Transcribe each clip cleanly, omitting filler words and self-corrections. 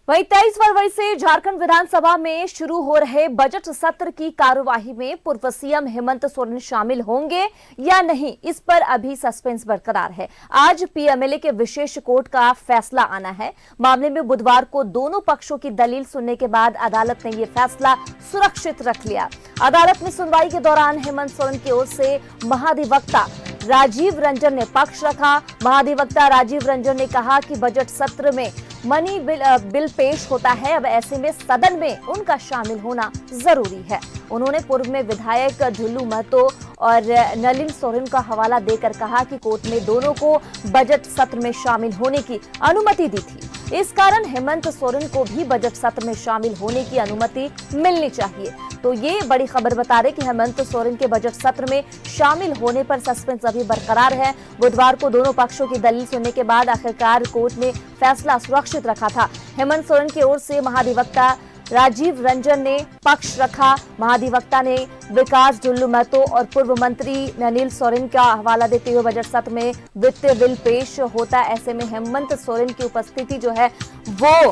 वहीं 23 फरवरी से झारखंड विधानसभा में शुरू हो रहे बजट सत्र की कार्यवाही में पूर्व सीएम हेमंत सोरेन शामिल होंगे या नहीं, इस पर अभी सस्पेंस बरकरार है। आज पीएमएलए के विशेष कोर्ट का फैसला आना है। मामले में बुधवार को दोनों पक्षों की दलील सुनने के बाद अदालत ने यह फैसला सुरक्षित रख लिया। अदालत में सुनवाई के दौरान हेमंत सोरेन की ओर से महाधिवक्ता राजीव रंजन ने पक्ष रखा। महाधिवक्ता राजीव रंजन ने कहा कि बजट सत्र में मनी बिल पेश होता है, अब ऐसे में सदन में उनका शामिल होना जरूरी है। उन्होंने पूर्व में विधायक ढुल्लू महतो और नलिन सोरेन का हवाला देकर कहा कि कोर्ट ने दोनों को बजट सत्र में शामिल होने की अनुमति दी थी। इस कारण हेमंत सोरेन को भी बजट सत्र में शामिल होने की अनुमति मिलनी चाहिए। तो ये बड़ी खबर बता रहे कि हेमंत सोरेन के बजट सत्र में शामिल होने पर सस्पेंस अभी बरकरार है। बुधवार को दोनों पक्षों की दलील सुनने के बाद आखिरकार कोर्ट ने फैसला सुरक्षित रखा था। हेमंत सोरेन की ओर से महाधिवक्ता राजीव रंजन ने पक्ष रखा। महाधिवक्ता ने विकास ढुल्लू महतो और पूर्व मंत्री नलिन सोरेन का हवाला देते हुए बजट सत्र में वित्तीय बिल पेश होता है, ऐसे में हेमंत सोरेन की उपस्थिति जो है वो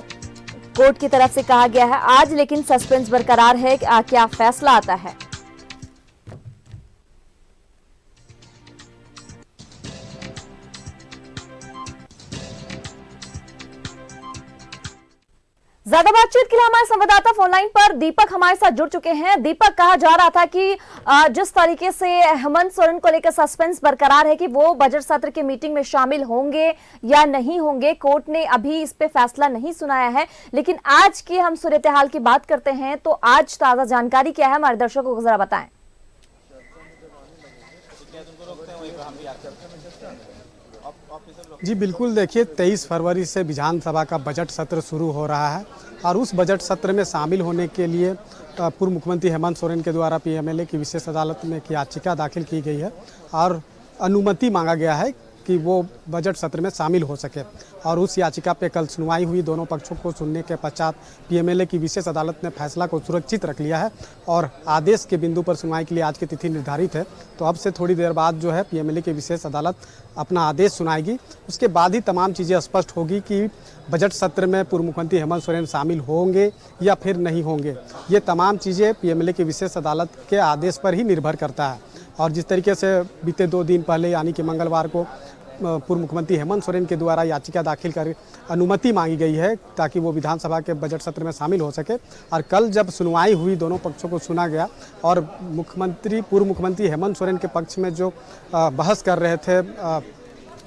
कोर्ट की तरफ से कहा गया है। आज लेकिन सस्पेंस बरकरार है कि क्या फैसला आता है। ज्यादा बातचीत के लिए हमारे संवाददाता फोनलाइन पर दीपक हमारे साथ जुड़ चुके हैं। दीपक, कहा जा रहा था कि जिस तरीके से हेमंत सोरेन को लेकर सस्पेंस बरकरार है कि वो बजट सत्र के मीटिंग में शामिल होंगे या नहीं होंगे, कोर्ट ने अभी इस पे फैसला नहीं सुनाया है। लेकिन आज की हम सूरत-ए-हाल की बात करते हैं तो आज ताजा जानकारी क्या है, हमारे दर्शकों को जरा बताएं। जी बिल्कुल, देखिए 23 फरवरी से विधानसभा का बजट सत्र शुरू हो रहा है और उस बजट सत्र में शामिल होने के लिए पूर्व मुख्यमंत्री हेमंत सोरेन के द्वारा पीएमएलए की विशेष अदालत में एक याचिका दाखिल की गई है और अनुमति मांगा गया है कि वो बजट सत्र में शामिल हो सके। और उस याचिका पे कल सुनवाई हुई। दोनों पक्षों को सुनने के पश्चात पीएमएलए की विशेष अदालत ने फैसला को सुरक्षित रख लिया है और आदेश के बिंदु पर सुनवाई के लिए आज की तिथि निर्धारित है। तो अब से थोड़ी देर बाद जो है पीएमएलए की विशेष अदालत अपना आदेश सुनाएगी। उसके बाद ही तमाम चीज़ें स्पष्ट होगी कि बजट सत्र में पूर्व मुख्यमंत्री हेमंत सोरेन शामिल होंगे या फिर नहीं होंगे। ये तमाम चीज़ें पीएमएलए की विशेष अदालत के आदेश पर ही निर्भर करता है। और जिस तरीके से बीते 2 दिन पहले यानी कि मंगलवार को पूर्व मुख्यमंत्री हेमंत सोरेन के द्वारा याचिका दाखिल कर अनुमति मांगी गई है ताकि वो विधानसभा के बजट सत्र में शामिल हो सके। और कल जब सुनवाई हुई, दोनों पक्षों को सुना गया और पूर्व मुख्यमंत्री हेमंत सोरेन के पक्ष में जो बहस कर रहे थे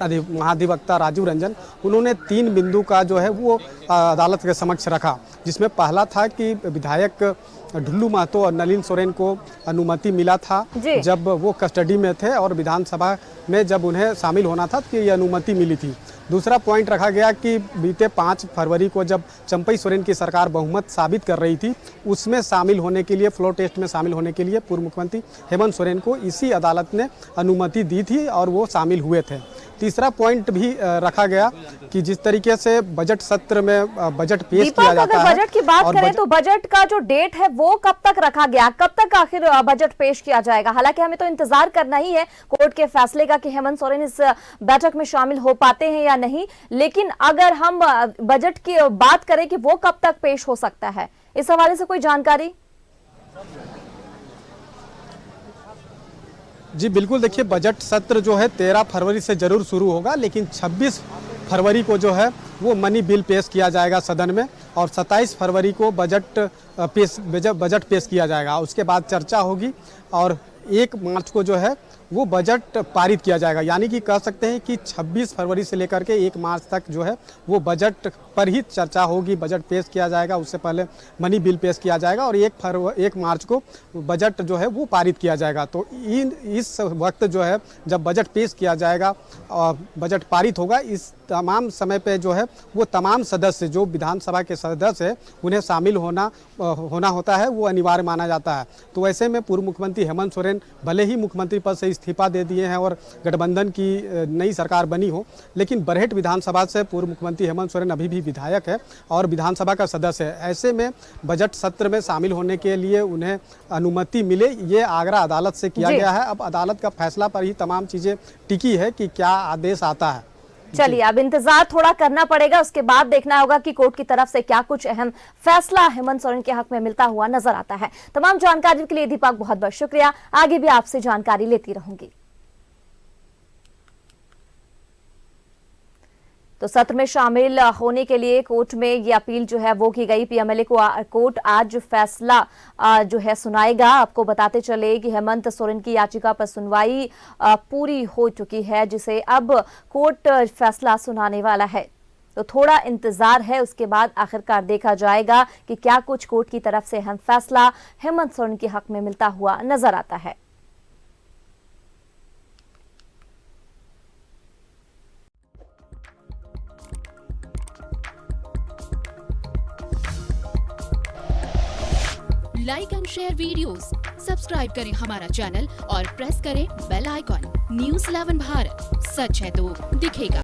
महाधिवक्ता राजीव रंजन, उन्होंने 3 बिंदु का जो है वो अदालत के समक्ष रखा, जिसमें पहला था कि विधायक ढुल्लू महतो और नलिन सोरेन को अनुमति मिला था जब वो कस्टडी में थे और विधानसभा में जब उन्हें शामिल होना था तो ये अनुमति मिली थी। दूसरा पॉइंट रखा गया कि बीते 5 फरवरी को जब चंपई सोरेन की सरकार बहुमत साबित कर रही थी, उसमें शामिल होने के लिए, फ्लोर टेस्ट में शामिल होने के लिए पूर्व मुख्यमंत्री हेमंत सोरेन को इसी अदालत ने अनुमति दी थी और वो शामिल हुए थे। तीसरा पॉइंट भी रखा गया कि जिस तरीके से बजट सत्र में बजट पेश किया जाता है। बजट की बात करें तो बजट का जो डेट है वो कब तक रखा गया, कब तक आखिर बजट पेश किया जाएगा? हालांकि हमें तो इंतजार करना ही है कोर्ट के फैसले का कि हेमंत सोरेन इस बैठक में शामिल हो पाते हैं या नहीं। लेकिन अगर हम बजट की बात करें कि वो कब तक पेश हो सकता है, इस हवाले से कोई जानकारी? जी बिल्कुल, देखिए बजट सत्र जो है 13 फरवरी से जरूर शुरू होगा, लेकिन 26 फरवरी को जो है वो मनी बिल पेश किया जाएगा सदन में और 27 फरवरी को बजट पेश किया जाएगा। उसके बाद चर्चा होगी और 1 मार्च को जो है वो बजट पारित किया जाएगा। यानी कि कह सकते हैं कि 26 फरवरी से लेकर के 1 मार्च तक जो है वो बजट पर ही चर्चा होगी, बजट पेश किया जाएगा। उससे पहले मनी बिल पेश किया जाएगा और 1 मार्च को बजट जो है वो पारित किया जाएगा। तो इस वक्त जो है जब बजट पेश किया जाएगा और बजट पारित होगा, इस तमाम समय पे जो है वो तमाम सदस्य जो विधानसभा के सदस्य हैं उन्हें शामिल होना होता है, वो अनिवार्य माना जाता है। तो ऐसे में पूर्व मुख्यमंत्री हेमंत सोरेन भले ही मुख्यमंत्री पद से इस्तीफा दे दिए हैं और गठबंधन की नई सरकार बनी हो, लेकिन बरहेट विधानसभा से पूर्व मुख्यमंत्री हेमंत सोरेन अभी भी विधायक है और विधानसभा का सदस्य है। ऐसे में बजट सत्र में शामिल होने के लिए उन्हें अनुमति मिले, ये आगरा अदालत से किया गया है। अब अदालत का फैसला पर ही तमाम चीज़ें टिकी है कि क्या आदेश आता है। चलिए, अब इंतजार थोड़ा करना पड़ेगा, उसके बाद देखना होगा कि कोर्ट की तरफ से क्या कुछ अहम फैसला हेमंत सोरेन के हक में मिलता हुआ नजर आता है। तमाम जानकारी के लिए दीपक बहुत बहुत शुक्रिया, आगे भी आपसे जानकारी लेती रहूंगी। तो सत्र में शामिल होने के लिए कोर्ट में ये अपील जो है वो की गई। पीएमएलए को कोर्ट आज फैसला जो है सुनाएगा। आपको बताते चले कि हेमंत सोरेन की याचिका पर सुनवाई पूरी हो चुकी है, जिसे अब कोर्ट फैसला सुनाने वाला है। तो थोड़ा इंतजार है, उसके बाद आखिरकार देखा जाएगा कि क्या कुछ कोर्ट की तरफ से अहम फैसला हेमंत सोरेन के हक में मिलता हुआ नजर आता है। Like and share videos, subscribe करें हमारा चैनल और प्रेस करें बेल आइकॉन। न्यूज़ 11 भारत, सच है तो दिखेगा।